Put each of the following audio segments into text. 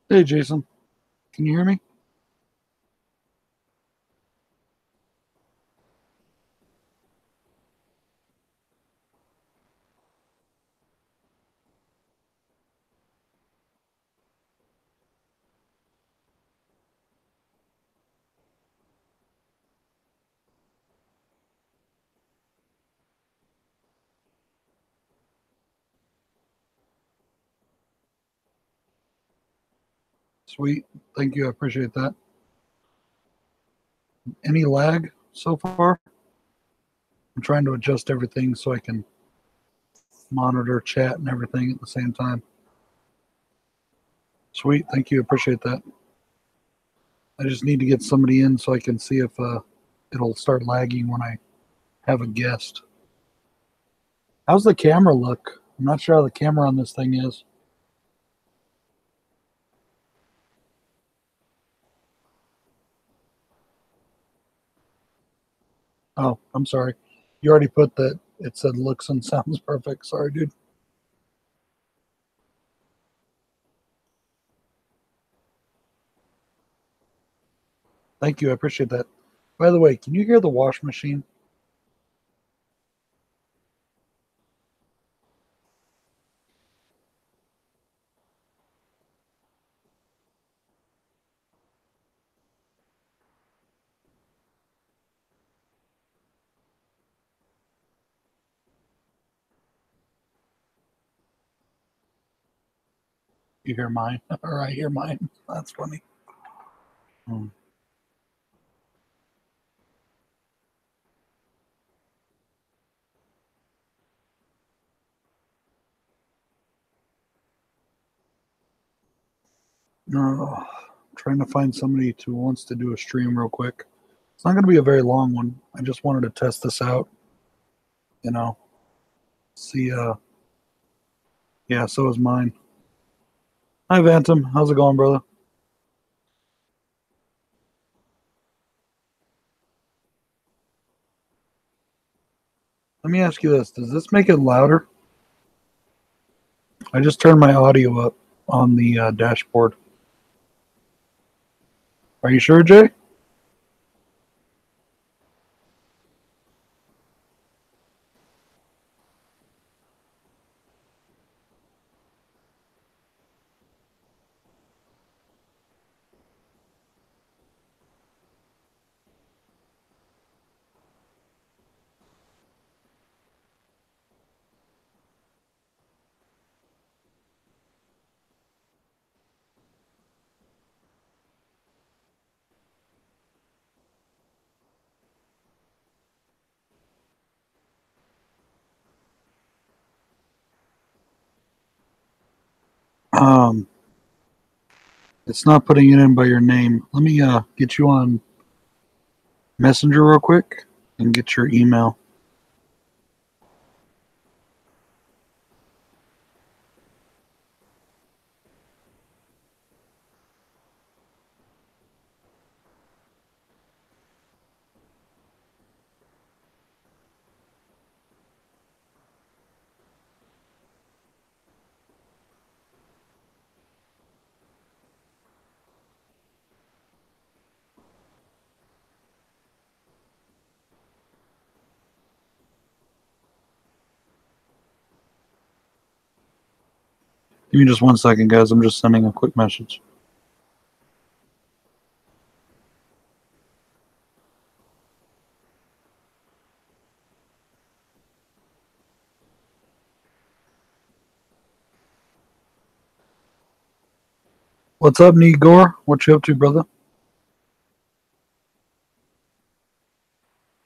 Hey, Jason. Can you hear me? Sweet. Thank you. I appreciate that. Any lag so far? I'm trying to adjust everything so I can monitor chat and everything at the same time. Sweet. Thank you. Appreciate that. I just need to get somebody in so I can see if it'll start lagging when I have a guest. How's the camera look? I'm not sure how the camera on this thing is. Oh, I'm sorry. You already put that. It said looks and sounds perfect. Sorry, dude. Thank you. I appreciate that. By the way, can you hear the wash machine? You hear mine, or I hear mine. That's funny. Hmm. No, trying to find somebody who wants to do a stream real quick. It's not going to be a very long one. I just wanted to test this out. You know, see. Yeah. So is mine. Hi, Vantum. How's it going, brother? Let me ask you this: does this make it louder? I just turned my audio up on the dashboard. Are you sure, Jay? Um, it's not putting it in by your name. Let me get you on Messenger real quick and get your email. Give me just 1 second, guys. I'm just sending a quick message. What's up, Nigor? What you up to, brother?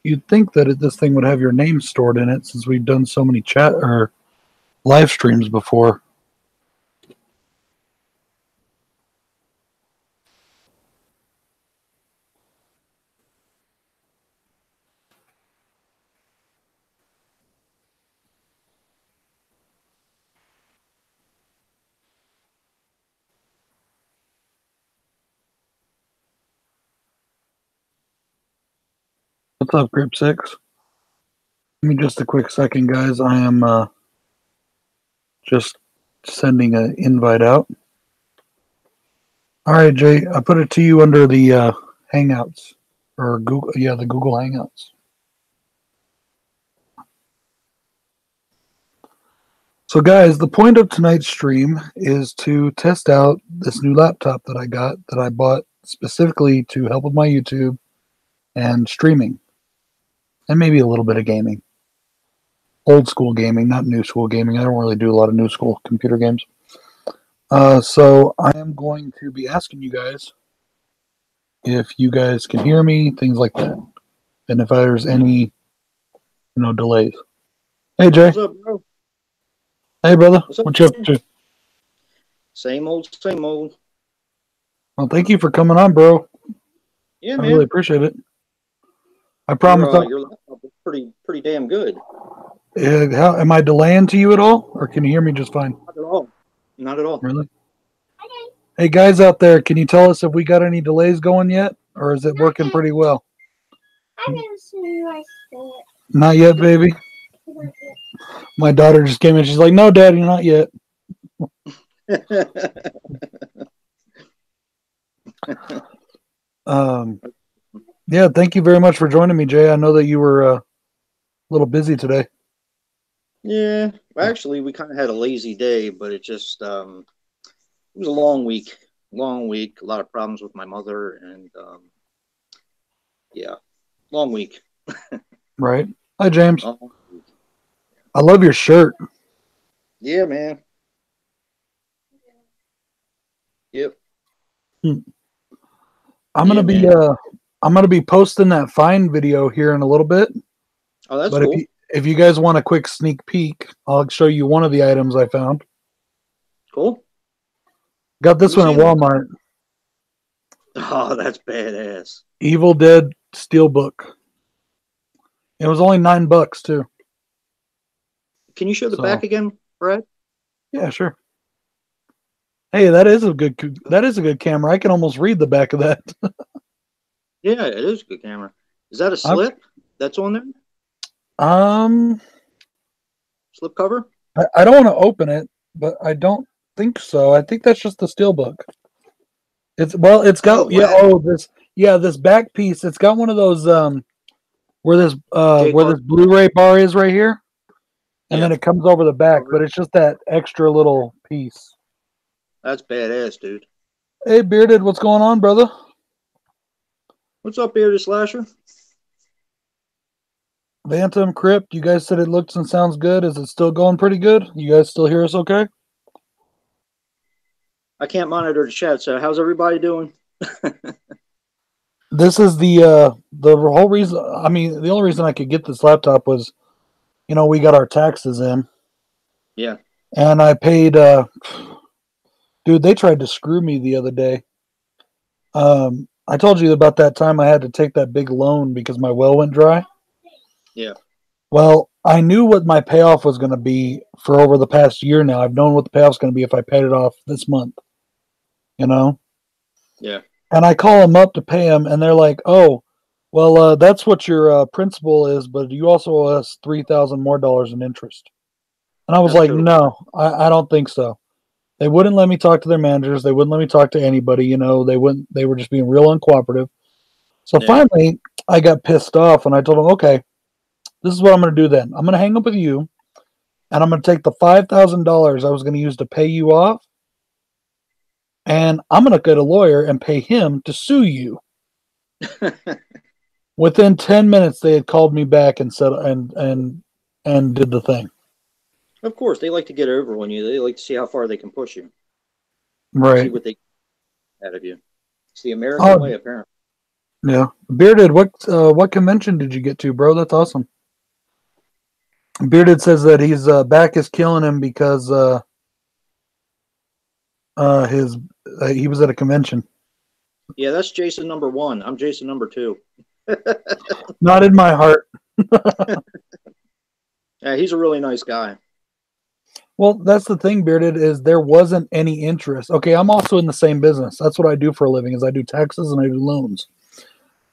You'd think that this thing would have your name stored in it since we've done so many chat or live streams before. What's up, Grip Six? Give me just a quick second, guys. I am just sending an invite out. All right, Jay. I put it to you under the Hangouts or Google. Yeah, the Google Hangouts. So, guys, the point of tonight's stream is to test out this new laptop that I bought specifically to help with my YouTube and streaming, and maybe a little bit of gaming. Old school gaming, not new school gaming. I don't really do a lot of new school computer games. So I am going to be asking you guys if you guys can hear me, things like that, and if there's any, delays. Hey, Jay. What's up, bro? Hey, brother. What's up? What you up to? Same old, same old. Well, thank you for coming on, bro. Yeah, I man. really appreciate it. I promise. Your laptop is pretty damn good. How am I delaying to you at all, or can you hear me just fine? Not at all. Not at all. Really? Hey, guys out there, can you tell us if we got any delays going yet, or is it working pretty well? Not yet, baby. My daughter just came in. She's like, "No, Daddy, not yet." Yeah, thank you very much for joining me, Jay. I know that you were a little busy today. Yeah, actually, we kind of had a lazy day, but it just it was a long week. Long week. A lot of problems with my mother, and yeah, long week. Right. Hi, James. Long week. I love your shirt. Yeah, man. Yep. I'm gonna be posting that Find video here in a little bit. Oh, that's but cool. if you guys want a quick sneak peek, I'll show you one of the items I found. Cool. Got this one at Walmart. Oh, that's badass. Evil Dead Steelbook. It was only $9 too. Can you show the back again, Brad? Yeah, sure. Hey, that is a good camera. I can almost read the back of that. Yeah, it is a good camera. Is that a slip that's on there? Slip cover? I don't want to open it, but I don't think so. I think that's just the Steelbook. It's got this back piece. It's got one of those where this Blu-ray bar is right here, and then it comes over the back, but it's just that extra little piece. That's badass, dude. Hey, Bearded, what's going on, brother? What's up, Bearded Slasher? Bantam, Crypt, you guys said it looks and sounds good. Is it still going pretty good? You guys still hear us okay? I can't monitor the chat, so how's everybody doing? This is the whole reason. I mean, the only reason I could get this laptop was, we got our taxes in. Yeah. And I paid, dude, they tried to screw me the other day. I told you about that time I had to take that big loan because my well went dry. Yeah. Well, I knew what my payoff was going to be for over the past year now. I've known what the payoff's going to be if I paid it off this month. Yeah. And I call them up to pay them, and they're like, "Oh, well, that's what your principal is, but you also owe us $3,000 more in interest." And I was like, "No, I don't think so." They wouldn't let me talk to their managers. They wouldn't let me talk to anybody. They wouldn't. They were just being real uncooperative. So finally, I got pissed off, and I told them, "Okay, this is what I'm going to do then. I'm going to hang up with you, and I'm going to take the $5,000 I was going to use to pay you off, and I'm going to get a lawyer and pay him to sue you." Within 10 minutes, they had called me back and said and did the thing. Of course, they like to get over on you. They like to see how far they can push you. Right. See what they get out of you. It's the American way, apparently. Yeah. Bearded, what convention did you get to, bro? That's awesome. Bearded says that his back is killing him because he was at a convention. Yeah, that's Jason number 1. I'm Jason number 2. Not in my heart. Yeah, he's a really nice guy. Well, that's the thing, Bearded, is there wasn't any interest. Okay, I'm also in the same business. That's what I do for a living, is I do taxes and I do loans.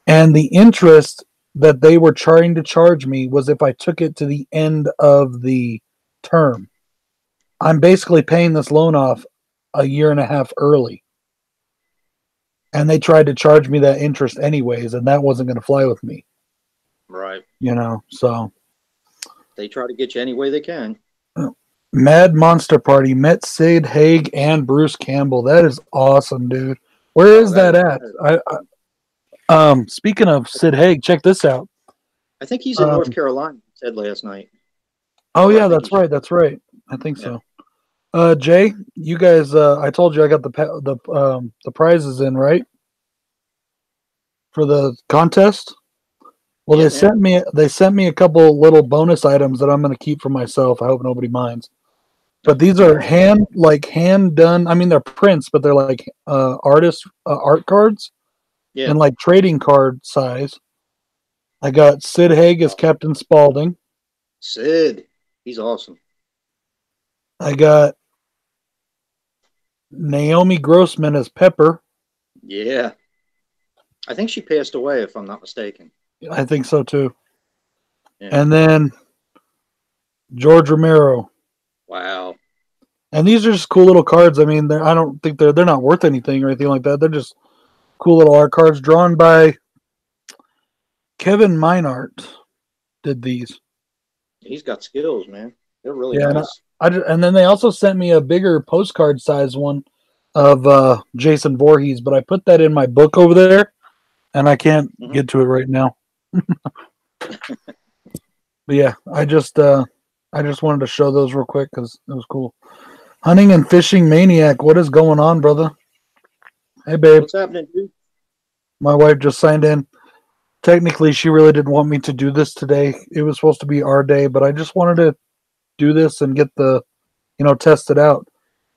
And the interest that they were trying to charge me was if I took it to the end of the term. I'm basically paying this loan off a year and a half early. and they tried to charge me that interest anyways, and that wasn't going to fly with me. Right. So They try to get you any way they can. Mad Monster Party met Sid Haig and Bruce Campbell. That is awesome, dude. Where is that at? Speaking of Sid Haig, check this out. I think he's in North Carolina. He said last night. Oh yeah, that's right. That's right. I think so. Jay, you guys, I told you I got the prizes in, right, for the contest. Well, they sent me a couple little bonus items that I'm going to keep for myself. I hope nobody minds. But these are hand done. I mean, they're prints, but they're like art cards, and like trading card size. I got Sid Haig as Captain Spaulding. Sid, he's awesome. I got Naomi Grossman as Pepper. Yeah, I think she passed away, if I'm not mistaken. I think so too. Yeah. And then George Romero. Wow. And these are just cool little cards. I mean, I don't think they're not worth anything or anything like that. They're just cool little art cards drawn by Kevin Meinart. Did these? He's got skills, man. They're really nice. And then they also sent me a bigger postcard size one of Jason Voorhees, but I put that in my book over there, and I can't get to it right now. But yeah, I just wanted to show those real quick because it was cool. Hunting and Fishing Maniac, what is going on, brother? Hey, babe. What's happening, dude? My wife just signed in. Technically, she really didn't want me to do this today. It was supposed to be our day, but I just wanted to do this and get test it out.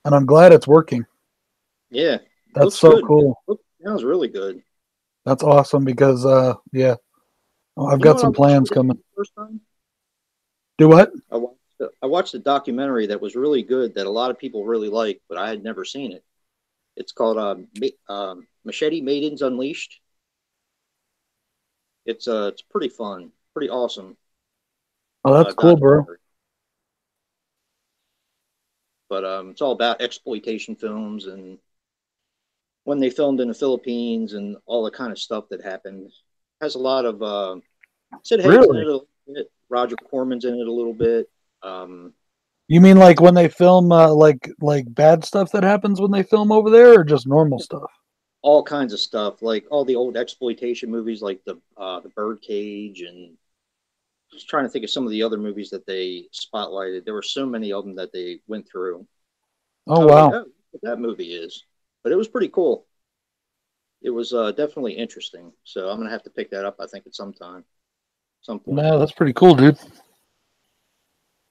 And I'm glad it's working. Yeah. That's so cool. That was really good. That's awesome because, I've got some plans coming. First time? Do what? I watched a documentary that was really good that a lot of people really like, but I had never seen it. It's called Machete Maidens Unleashed. It's pretty fun, pretty awesome. Oh, that's cool, bro. But it's all about exploitation films and when they filmed in the Philippines and all the kind of stuff that happened. It has a lot of Sid Haig's in it a little bit. Roger Corman's in it a little bit. You mean like when they film like bad stuff that happens when they film over there, or just normal stuff? All kinds of stuff, like all the old exploitation movies, like the Birdcage, and just trying to think of some of the other movies that they spotlighted. There were so many of them that they went through. Oh wow, like, what that movie is, but it was pretty cool. It was definitely interesting. So I'm gonna have to pick that up. I think at some point. No, that's pretty cool, dude.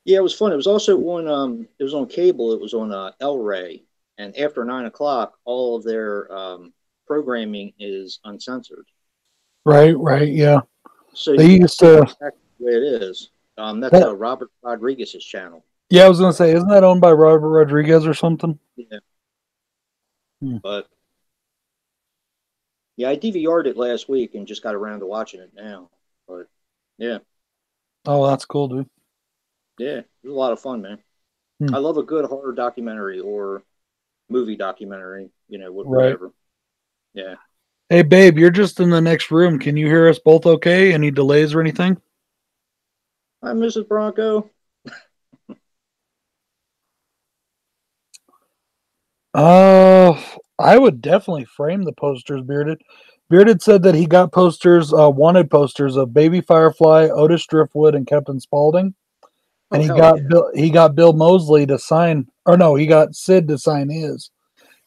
Yeah, it was fun. It was also on. It was on cable. It was on El Rey, and after 9 o'clock, all of their programming is uncensored. Right, yeah. So they used to. Exactly the way it is. That's Robert Rodriguez's channel. Yeah, I was gonna say, isn't that owned by Robert Rodriguez or something? Yeah. But yeah, I DVR'd it last week and just got around to watching it now. But yeah. Oh, that's cool, dude. Yeah, it was a lot of fun, man. I love a good horror documentary or movie documentary, whatever. Right. Yeah. Hey, babe, you're just in the next room. Can you hear us both okay? Any delays or anything? Hi, Mrs. Bronco. I would definitely frame the posters, Bearded. Bearded said that he got posters, wanted posters of Baby Firefly, Otis Driftwood, and Captain Spaulding. And he got Bill Moseley to sign, or no, he got Sid to sign his.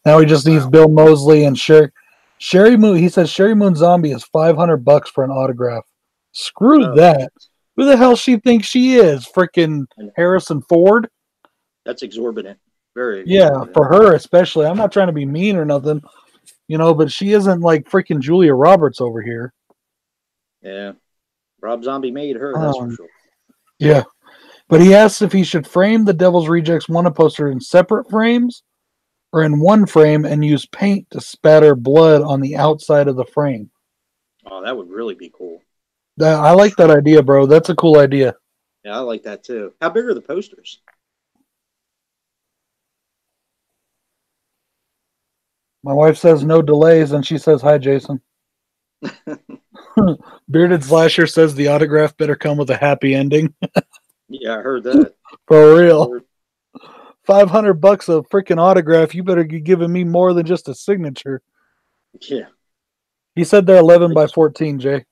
Now he just needs Bill Moseley and Sherry Moon. He says Sherry Moon Zombie is $500 for an autograph. Screw that. Who the hell she thinks she is? Freaking Harrison Ford? That's exorbitant. Very exorbitant. Yeah, for her especially. I'm not trying to be mean or nothing, but she isn't like freaking Julia Roberts over here. Yeah. Rob Zombie made her, that's for sure. Yeah. But he asks if he should frame the Devil's Rejects wanted poster in separate frames or in one frame and use paint to spatter blood on the outside of the frame. Oh, that would really be cool. I like that idea, bro. That's a cool idea. Yeah, I like that too. How big are the posters? My wife says no delays, and she says hi, Jason. Bearded Slasher says the autograph better come with a happy ending. Yeah, I heard that. For real. $500 a freaking autograph. You better be giving me more than just a signature. Yeah. He said they're 11 by 14, Jay.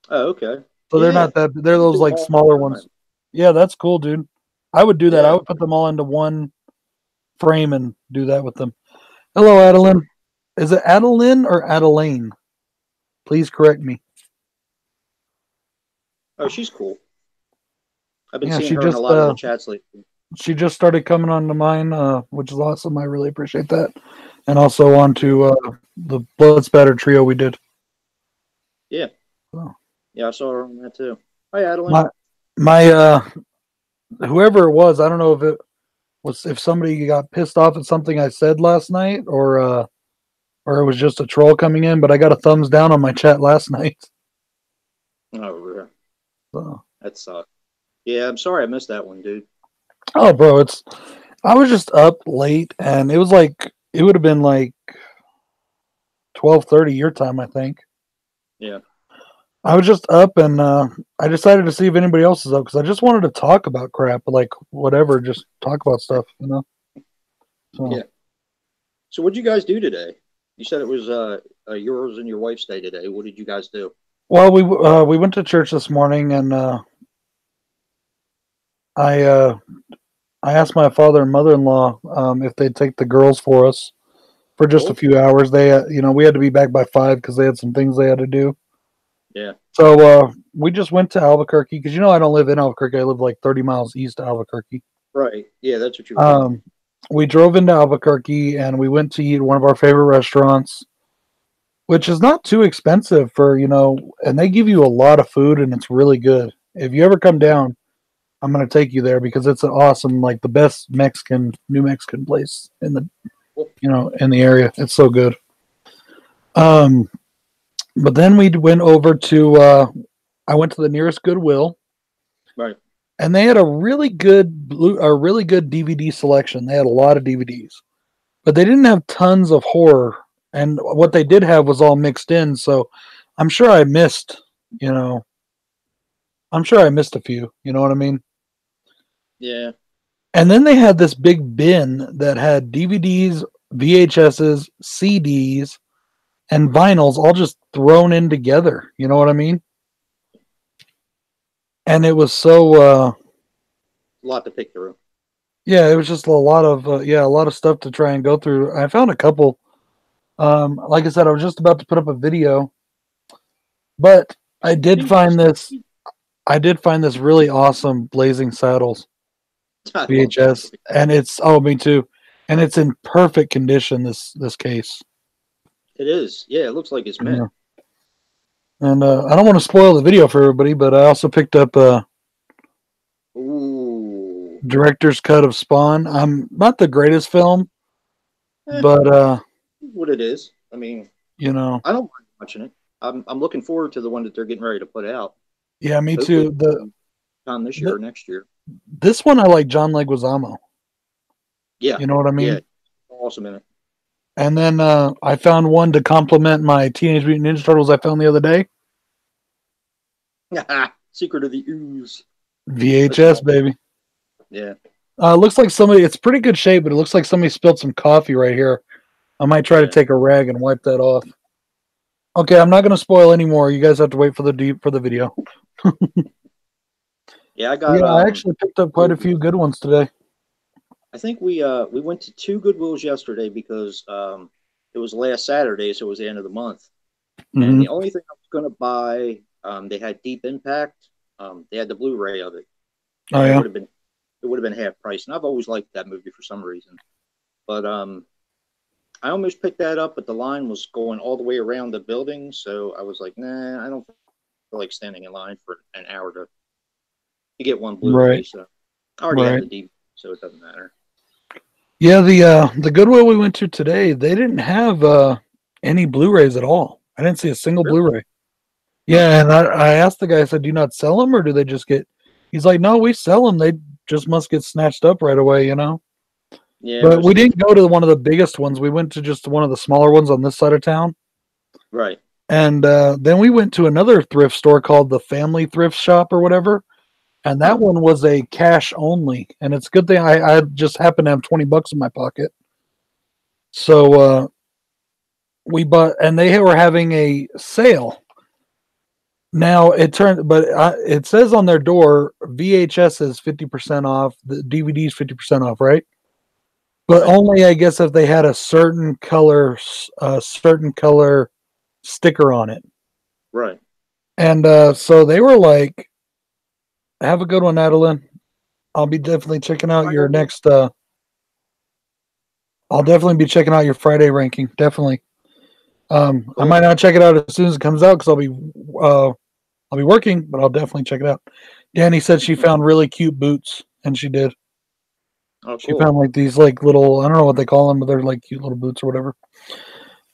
Oh, okay. So they're not that. They're those like smaller ones. Yeah, that's cool, dude. I would do that. I would put them all into one frame and do that with them. Hello, Adeline. Is it Adeline or Adeline? Please correct me. Oh, she's cool. I've been seeing her in a lot of the chats lately. She just started coming onto mine, which is awesome. I really appreciate that. And also onto the Blood Spatter trio we did. Yeah. Oh. Yeah, I saw her on that too. Hi, Adeline. My whoever it was, I don't know if it was if somebody got pissed off at something I said last night or it was just a troll coming in, but I got a thumbs down on my chat last night. Oh, really? So. That sucked. Yeah, I'm sorry I missed that one, dude. Oh, bro, I was just up late, and it would have been like 12:30 your time, I think. Yeah. I was just up, and I decided to see if anybody else is up because I just wanted to talk about crap, like whatever, just talk about stuff, you know. So. Yeah. So, what'd you guys do today? You said it was yours and your wife's day today. What did you guys do? Well, we went to church this morning, and I asked my father and mother-in-law if they'd take the girls for us for just a few hours. They, we had to be back by 5 because they had some things they had to do. Yeah. So we just went to Albuquerque because I don't live in Albuquerque. I live like 30 miles east of Albuquerque. Right. Yeah, that's what you were doing. We drove into Albuquerque and we went to eat one of our favorite restaurants, which is not too expensive for, and they give you a lot of food and it's really good. If you ever come down, I'm going to take you there because it's an awesome, like the best New Mexican place in the, in the area. It's so good. But then we went over to, I went to the nearest Goodwill. Right. And they had a really good DVD selection. They had a lot of DVDs, but they didn't have tons of horror. And what they did have was all mixed in. So I'm sure I missed, a few, you know what I mean? Yeah. And then they had this big bin that had DVDs, VHSs, CDs, and vinyls all just thrown in together. You know what I mean? And it was so a lot to pick through. Yeah, it was just a lot of stuff to try and go through. I found a couple. Like I said, I was just about to put up a video, but I did find this really awesome Blazing Saddles VHS, and me too, and it's in perfect condition. This case. It is. Yeah, it looks like it's mint. Yeah. And I don't want to spoil the video for everybody, but I also picked up director's cut of Spawn. Not the greatest film, but what it is. I mean, I don't mind watching it. I'm looking forward to the one that they're getting ready to put out. Yeah, me too. Time this year or next year. This one I like John Leguizamo. Yeah, you know what I mean. Yeah, awesome in it. And then I found one to complement my Teenage Mutant Ninja Turtles I found the other day. Secret of the Ooze. VHS, baby. Yeah. Looks like it's pretty good shape, but it looks like somebody spilled some coffee right here. I might try to take a rag and wipe that off. Okay, I'm not going to spoil any more. You guys have to wait for the video. Yeah, I actually picked up quite a few good ones today. I think we went to 2 Goodwills yesterday because it was last Saturday, so it was the end of the month. Mm-hmm. And the only thing I was going to buy, they had Deep Impact. They had the Blu-ray of it. Oh yeah. It would have been half price, and I've always liked that movie for some reason. But I almost picked that up, but the line was going all the way around the building, so I was like, nah, I don't feel like standing in line for an hour to get one Blu-ray. Right. So I already have the DVD, so it doesn't matter. Yeah, the Goodwill we went to today, they didn't have any Blu-rays at all. I didn't see a single Blu-ray. Yeah, and I asked the guy, I said, do you not sell them, or do they just get... He's like, no, we sell them. They just must get snatched up right away, Yeah, But most we of the didn't go to one of the biggest ones. We went to just one of the smaller ones on this side of town. right. And then we went to another thrift store called the Family Thrift Shop or whatever. And that Huh. one was a cash only. And it's a good thing I just happened to have $20 in my pocket. So we bought, and they were having a sale. Now it says on their door VHS is 50% off, the DVDs 50% off, right? But Right. only I guess if they had a certain color sticker on it. Right. And so they were like, "Have a good one, Adeline. I'll be definitely checking out your next. I'll definitely be checking out your Friday ranking. Definitely. I Cool. might not check it out as soon as it comes out because I'll be working, but I'll definitely check it out." Danny said she found really cute boots, and she did. Oh, She cool. found like these like little, I don't know what they call them, but they're like cute little boots or whatever.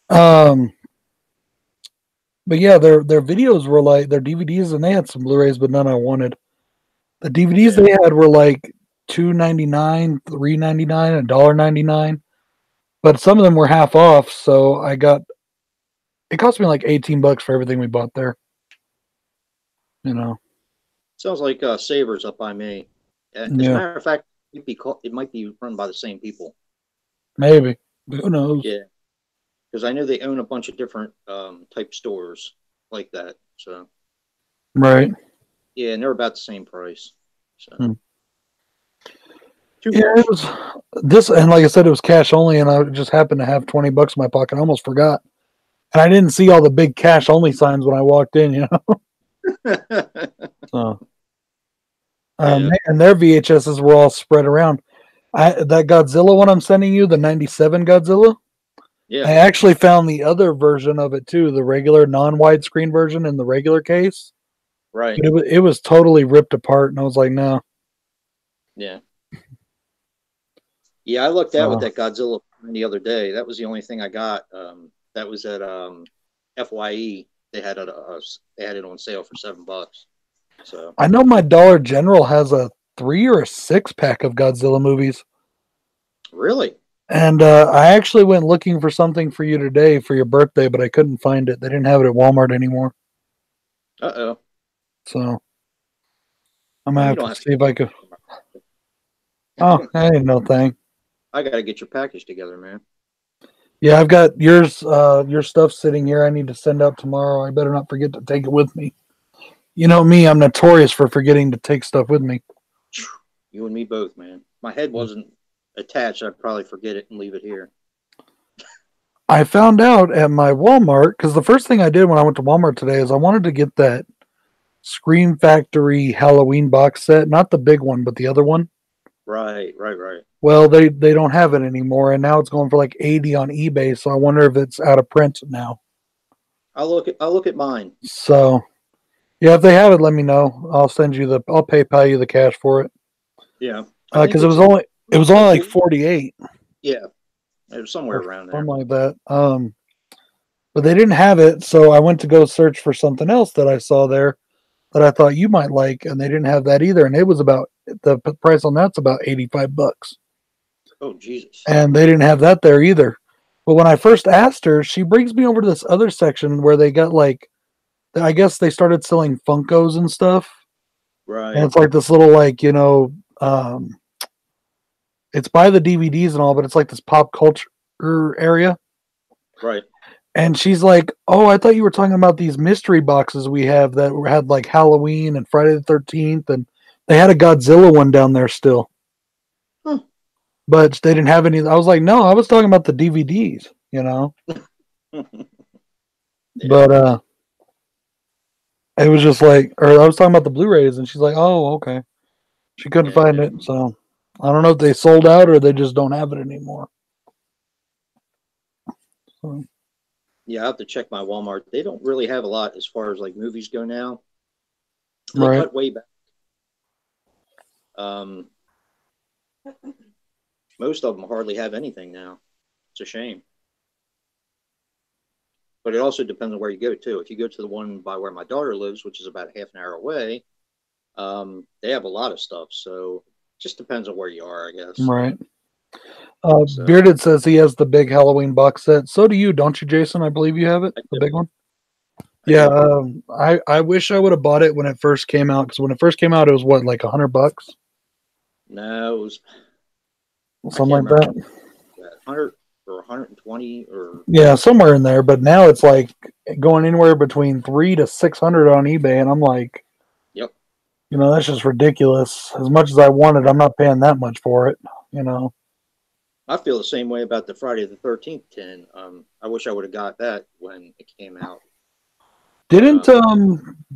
Um, but yeah, their videos were like their DVDs, and they had some Blu-rays, but none I wanted. The DVDs Yeah. they had were like $2.99, $3.99, $1.99, but some of them were half off. So it cost me like $18 for everything we bought there. You know, Sounds like Savers up by me. As a yeah, matter of fact, it might be run by the same people. maybe. Who knows? Yeah, because I know they own a bunch of different type stores like that. So Right. yeah, and they're about the same price. So Hmm. too Yeah, it much. was this, and like I said, it was cash only, and I just happened to have $20 in my pocket. I almost forgot, and I didn't see all the big cash only signs when I walked in. You know, so Yeah, and their VHSs were all spread around. That Godzilla one I'm sending you, the '97 Godzilla. yeah. I actually found the other version of it too, the regular non-widescreen version in the regular case. Right. But it was totally ripped apart, and I was like, no. Yeah. Yeah, I looked at with So that Godzilla the other day. That was the only thing I got. That was at FYE. They had it on sale for $7. So I know my Dollar General has a 3 or 6 pack of Godzilla movies. really, And I actually went looking for something for you today for your birthday, but I couldn't find it. They didn't have it at Walmart anymore. uh-oh. So I'm gonna Well, you have don't to have to see if I could. Oh, get. I ain't no thing. I got to get your package together, man. Yeah, I've got your stuff sitting here. I need to send out tomorrow. I better not forget to take it with me. You know me, I'm notorious for forgetting to take stuff with me. You and me both, man. My head wasn't attached. I'd probably forget it and leave it here. I found out at my Walmart because the first thing I did when I went to Walmart today is I wanted to get that Scream Factory Halloween box set, not the big one, but the other one. Right, right, right. Well, they don't have it anymore, and now it's going for like 80 on eBay. So I wonder if it's out of print now. I'll look at mine. So yeah, if they have it, let me know. I'll PayPal you the cash for it Yeah, I think because it's it was only like 48 yeah, it was somewhere or around there. something like that. But they didn't have it, so I went to go search for something else that I saw there that I thought you might like, and they didn't have that either. And it was about the price on that's about $85, Oh Jesus! and they didn't have that there either. But when I first asked her, she brings me over to this other section where they got like, I guess they started selling Funkos and stuff, and Right, it's like this little like it's by the DVDs and all, but it's like this pop culture area. right. And she's like, "Oh, I thought you were talking about these mystery boxes we have that had like Halloween and Friday the 13th, and they had a Godzilla one down there still, Huh. but they didn't have any." I was like, "No, I was talking about the DVDs, you know." Yeah, But it was just like, or I was talking about the Blu-rays, and she's like, "Oh, okay." She couldn't yeah, find yeah. it, so I don't know if they sold out or they just don't have it anymore. So, Yeah, I have to check my Walmart. They don't really have a lot as far as like movies go now. They right. cut way back. Um, most of them hardly have anything now. It's a shame. But it also depends on where you go to. If you go to the one by where my daughter lives, which is about a half an hour away, they have a lot of stuff. So it just depends on where you are, I guess. Right. So Bearded says he has the big Halloween box set. So do you, don't you, Jason? I believe you have it, I the do. big one. I Yeah, do. I wish I would have bought it when it first came out, because when it first came out, it was what, like $100, No, it was, I something can't like remember, that. 100 or 120 or Yeah, somewhere in there. But now it's like going anywhere between 300 to 600 on eBay, and I'm like, yep. that's just ridiculous. As much as I want it, I'm not paying that much for it. You know, I feel the same way about the Friday the 13th tin. I wish I would have got that when it came out. But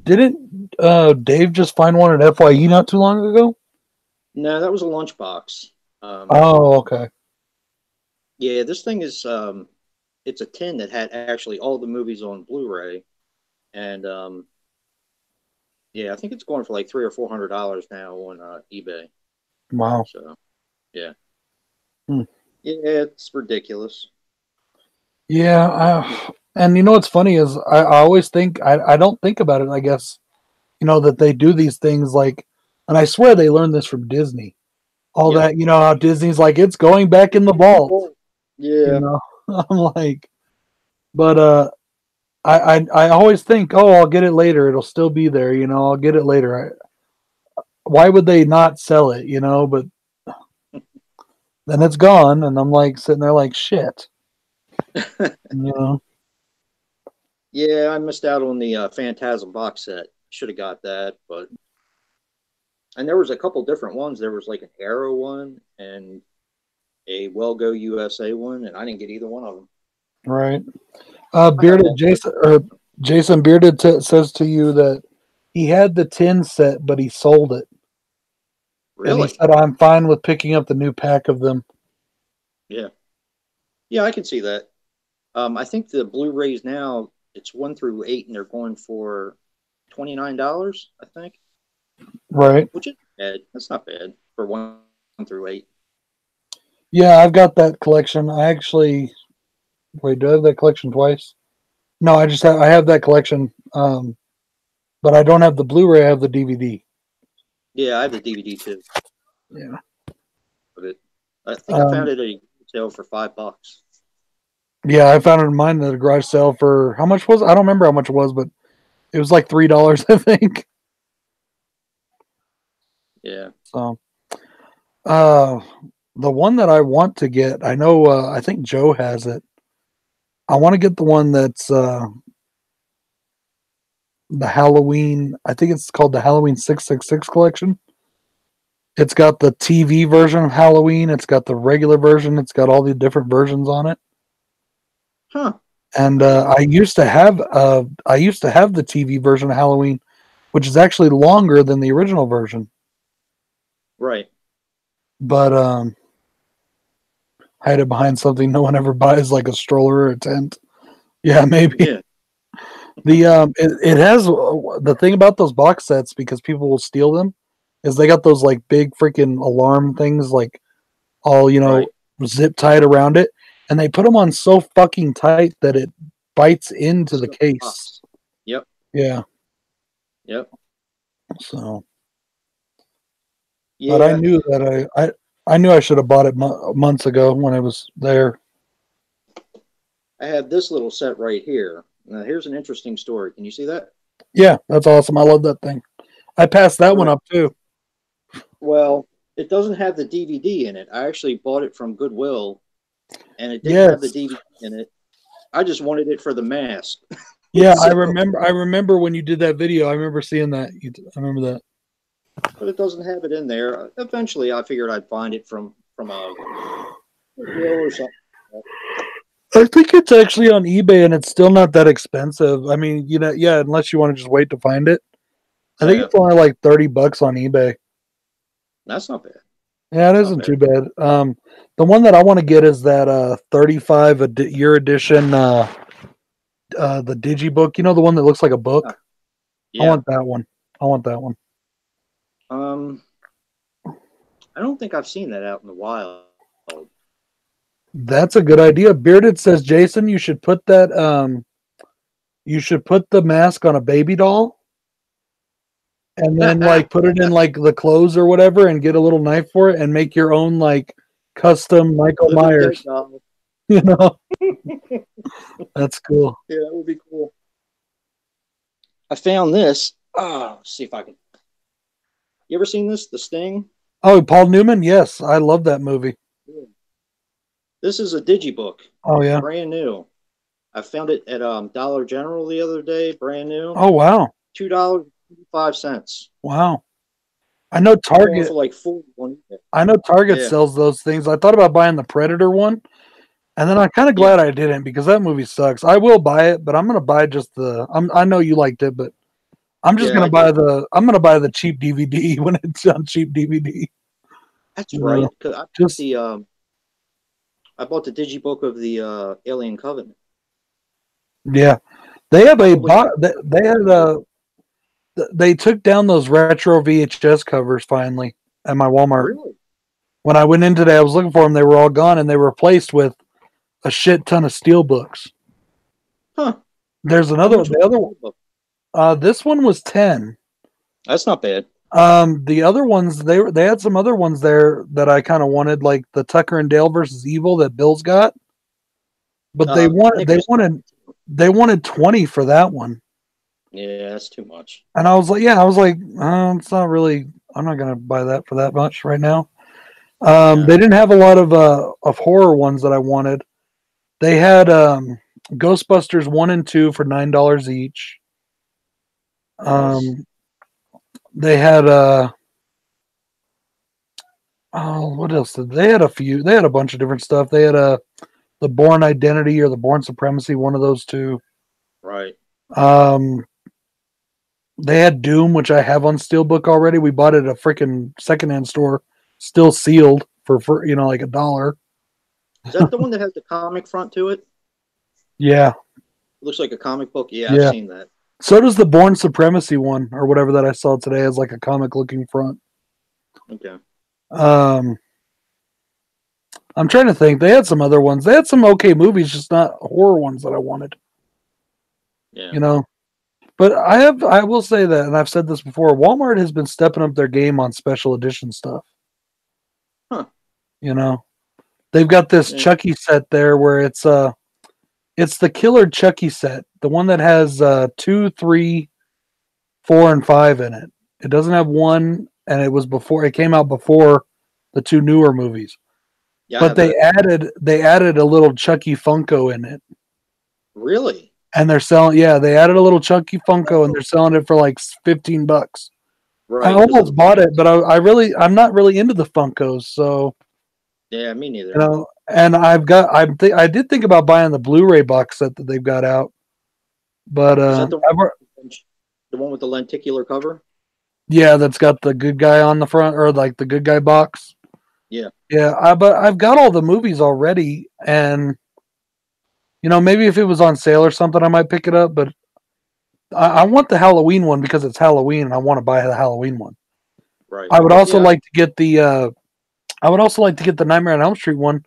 didn't Dave just find one at FYE not too long ago? no, that was a lunchbox. Oh, okay. Yeah, this thing is it's a tin that had actually all the movies on Blu-ray, and yeah, I think it's going for like $300 or $400 now on eBay. Wow. So yeah, Hmm. yeah, it's ridiculous. Yeah, and you know what's funny is I always think I don't think about it. I guess that they do these things like, and I swear they learned this from Disney. All Yep. that how Disney's like it's going back in the vault. You Yeah. know, I'm like, but I always think, oh, I'll get it later. It'll still be there. I'll get it later. Why would they not sell it? But then it's gone, and I'm like sitting there like shit. You know. Yeah, I missed out on the Phantasm box set. Should have got that, but and there was a couple different ones. There was like an Arrow one and a Well Go USA one, and I didn't get either one of them. Right. I have Bearded all three. Jason Bearded says to you that he had the tin set, but he sold it, and he Really? said, "I'm fine with picking up the new pack of them." Yeah. Yeah, I can see that. I think the Blu-rays now it's 1 through 8, and they're going for $29. I think, Right. which is bad. That's not bad for 1 through 8. Yeah, I've got that collection. I actually wait. Do I have that collection twice? No, I have that collection. But I don't have the Blu-ray. I have the DVD. Yeah, I have the DVD too Yeah. of it. I think I found Um, it at a sale for $5. yeah, I found it in mine at a garage sale for how much was it? I don't remember how much it was, but it was like $3, I think. Yeah. So, uh, the one that I want to get, I know, I think Joe has it. I want to get the one that's the Halloween. I think it's called the Halloween 666 collection. It's got the TV version of Halloween. It's got the regular version. It's got all the different versions on it. Huh. And I didn't know. I used to have the TV version of Halloween, which is actually longer than the original version. Right. But hide it behind something no one ever buys, like a stroller or a tent. Yeah, maybe. Yeah. It has the thing about those box sets, because people will steal them, is they got those like big freaking alarm things, like all Right. zip tied around it, and they put them on so fucking tight that it bites into the Still case. box. Yep. Yeah, Yep. so. But I Yeah. knew that I knew I should have bought it months ago when I was there. I have this little set right here. Now, here's an interesting story. Can you see that? Yeah, that's awesome. I love that thing. I passed that All one right. up too. Well, it doesn't have the DVD in it. I actually bought it from Goodwill, and it didn't have the Yes. DVD in it. I just wanted it for the mask. Yeah, I So, remember. I remember when you did that video. I remember seeing that. I remember that. but it doesn't have it in there. Eventually, I figured I'd find it from a Goodwill or something. I think it's actually on eBay, and it's still not that expensive. I mean, yeah, unless you want to just wait to find it. I think Yeah, it's only like $30 on eBay. that's not bad. Yeah, it That's not isn't too bad. bad. The one that I want to get is that 35 year edition the digibook. You know, the one that looks like a book. I Yeah. want that one. I want that one. Um, I don't think I've seen that out in the wild. That's a good idea. Bearded says, Jason, you should put the mask on a baby doll, and then like put it in like the clothes or whatever, and get a little knife for it and make your own like custom Michael Living Dead Myers. doll. You know, that's cool. Yeah, that would be cool. I found this. Let's see if I can. You ever seen this? The Sting? Oh, Paul Newman. Yes, I love that movie. Yeah. This is a digibook, Oh yeah. brand new. I found it at Dollar General the other day, brand new. Oh wow. $2.55. Wow. I know Going Target. for like 41. I know Target Yeah. sells those things. I thought about buying the Predator one, and then I'm kind of glad I didn't because that movie sucks. I will buy it, but I'm gonna buy just the. I know you liked it, but I'm just gonna buy the. I'm gonna buy the cheap DVD when it's on cheap DVD. That's You right. know, 'Cause I just bought the digibook of the Alien Covenant. yeah, they have a Probably- they had a. They took down those retro VHS covers finally at my Walmart. Really? When I went in today, I was looking for them. They were all gone, and they were replaced with a shit ton of steel books. Huh. There's How another. much The was other the one. digibook? This one was 10. That's not bad. The other ones they had some other ones there that I kind of wanted, like the Tucker and Dale versus Evil that Bill's got. But they wanted 20 for that one. Yeah, that's too much. And I was like, it's not really. I'm not gonna buy that for that much right now. They didn't have a lot of horror ones that I wanted. They had Ghostbusters 1 and 2 for $9 each. Nice. They had what else did they had a few? They had a bunch of different stuff. They had the Bourne Identity or the Bourne Supremacy, one of those two. Right. They had Doom, which I have on Steelbook already. We bought it at a freaking secondhand store, still sealed for like $1. Is that the one that has the comic front to it? Yeah. Looks like a comic book. Yeah, Yeah. I've seen that. So does the Bourne Supremacy one or whatever that I saw today as like a comic looking front. Okay. I'm trying to think. They had some other ones. They had some okay movies, just not horror ones that I wanted. Yeah. You know. But I will say that, and I've said this before, Walmart has been stepping up their game on special edition stuff. Huh. You know. They've got this Chucky set there where it's the Killer Chucky set, the one that has 2, 3, 4, and 5 in it. It doesn't have 1, and it came out before the 2 newer movies. Yeah. But they added a little Chucky Funko in it. Really? And they're selling, they added a little Chucky Funko and they're selling it for like $15. Right. I almost bought it, but I'm not really into the Funkos, so Yeah, me neither. you know. And I did think about buying the Blu-ray box set that they've got out, but Is that the one with the lenticular cover? yeah, that's got the good guy on the front, or like the good guy box. Yeah. Yeah, but I've got all the movies already, and maybe if it was on sale or something, I might pick it up. But I want the Halloween one because it's Halloween, and I want to buy the Halloween one. Right. I would also like to get the Nightmare on Elm Street one.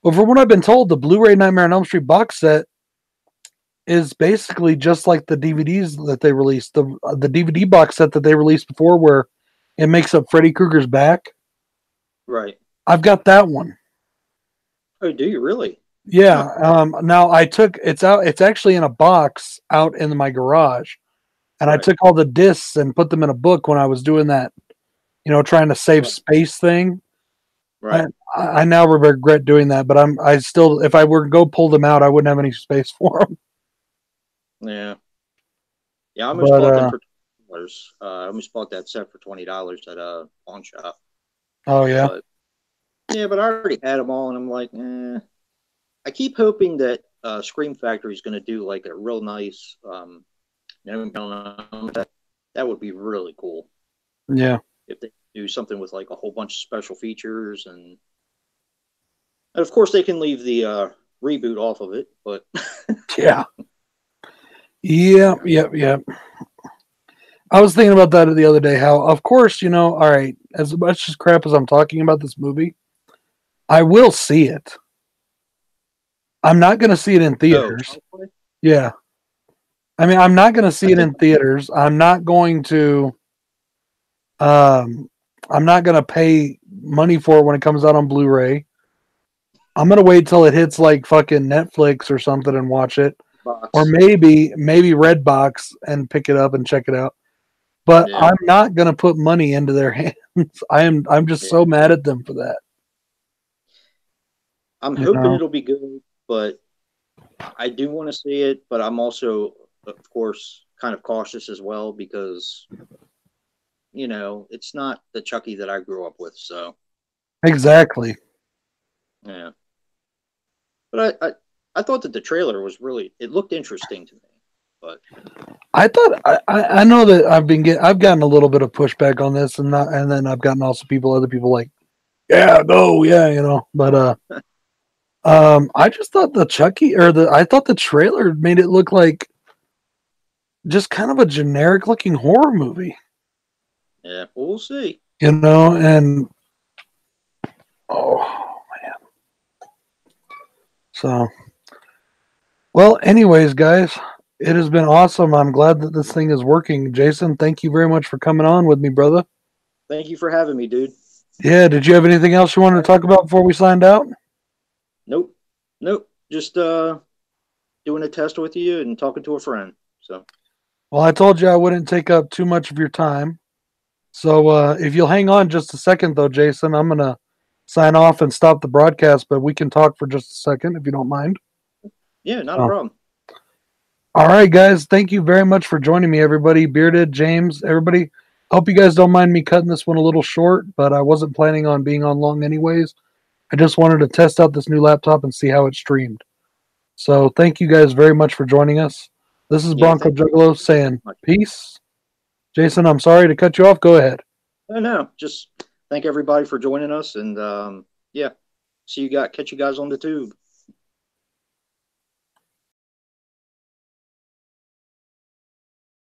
But from what I've been told, the Blu-ray Nightmare on Elm Street box set is basically just like the DVDs that they released, the DVD box set that they released before, where it makes up Freddy Krueger's back. Right. I've got that one. Oh, do you really? Yeah. Now it's actually in a box out in my garage, and I took all the discs and put them in a book when I was doing that, trying to save space thing. Right. I now regret doing that, but I still, if I were to go pull them out, I wouldn't have any space for them. Yeah. Yeah, I almost bought them for $20. I almost bought that set for $20 at a pawn shop. Oh yeah. But I already had them all, and I'm like, I keep hoping that Scream Factory is going to do like a real nice, that would be really cool. Yeah. If they do something with like a whole bunch of special features, and of course they can leave the reboot off of it, but yeah. Yeah. I was thinking about that the other day, how, of course, all right, as much as crap as I'm talking about this movie, I will see it. I'm not going to see it in theaters. Oh, yeah. I mean, I'm not going to see it in theaters. I'm not going to I'm not going to pay money for it when it comes out on Blu-ray. I'm gonna wait till it hits like fucking Netflix or something and watch it, Box. or maybe Redbox and pick it up and check it out. But Yeah. I'm not gonna put money into their hands. I'm just so mad at them for that. I'm You hoping know? it'll be good, but I do want to see it. But I'm also, of course, kind of cautious as well because, it's not the Chucky that I grew up with. So, Exactly. yeah. But I thought that the trailer was it looked interesting to me. But I thought I know that I've gotten a little bit of pushback on this, and then I've gotten also other people like, yeah, go, yeah. But I just thought I thought the trailer made it look like just kind of a generic looking horror movie, yeah, we'll see. and oh man. So, well, anyways, guys, it has been awesome. I'm glad that this thing is working. Jason, thank you very much for coming on with me, brother. Thank you for having me, dude. Yeah, did you have anything else you wanted to talk about before we signed out? Nope. Just doing a test with you and talking to a friend. So, Well, I told you I wouldn't take up too much of your time. So if you'll hang on just a second, though, Jason, I'm going to sign off and stop the broadcast, but we can talk for just a second if you don't mind. yeah, not a problem. All right, guys. Thank you very much for joining me, everybody. Bearded, James, everybody. Hope you guys don't mind me cutting this one a little short, but I wasn't planning on being on long anyways. I just wanted to test out this new laptop and see how it streamed. So thank you guys very much for joining us. This is Bronco Juggalo saying peace. Jason, I'm sorry to cut you off. Go ahead. No, just thank everybody for joining us, and catch you guys on the tube.